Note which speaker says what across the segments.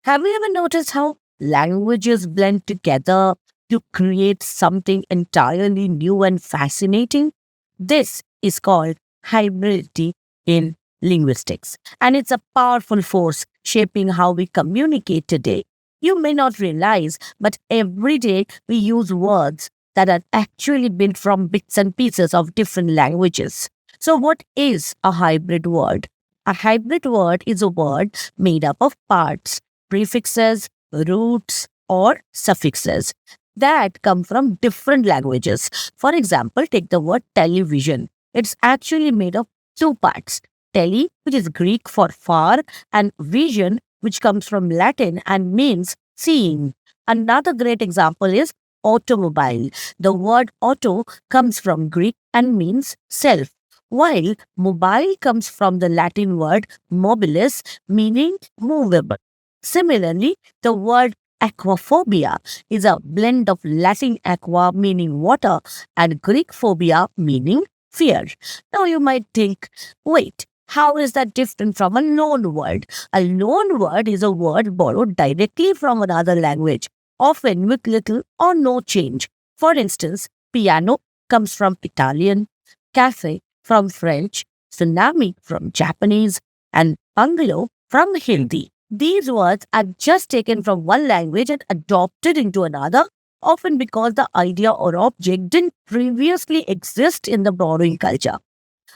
Speaker 1: Have you ever noticed how languages blend together to create something entirely new and fascinating? This is called hybridity in linguistics, and it's a powerful force shaping how we communicate today. You may not realize, but every day we use words that are actually built from bits and pieces of different languages. So, what is a hybrid word? A hybrid word is a word made up of parts, prefixes, roots, or suffixes that come from different languages. For example, take the word television. It's actually made of two parts: tele, which is Greek for far, and vision, which comes from Latin and means seeing. Another great example is automobile. The word auto comes from Greek and means self, while mobile comes from the Latin word mobilis, meaning movable. Similarly, the word aquaphobia is a blend of Latin aqua, meaning water, and Greek phobia, meaning fear. Now you might think, wait, how is that different from a loan word? A loan word is a word borrowed directly from another language, often with little or no change. For instance, piano comes from Italian, cafe from French, tsunami from Japanese, and bungalow from Hindi. These words are just taken from one language and adopted into another, often because the idea or object didn't previously exist in the borrowing culture.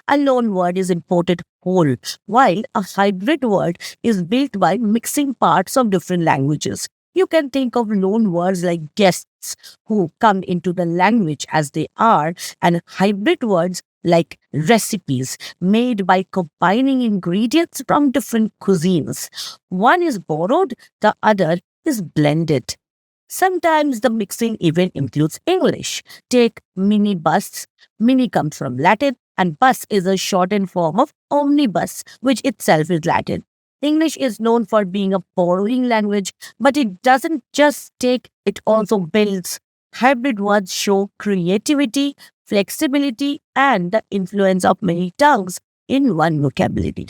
Speaker 1: A loan word is imported whole, while a hybrid word is built by mixing parts of different languages. You can think of loan words like guests who come into the language as they are, and hybrid words like recipes made by combining ingredients from different cuisines. One is borrowed, the other is blended. Sometimes the mixing even includes English. Take minibus. Mini comes from Latin, and bus is a shortened form of omnibus, which itself is Latin. English is known for being a borrowing language, but it doesn't just take, it also builds. Hybrid words show creativity, flexibility, and the influence of many tongues in one vocabulary.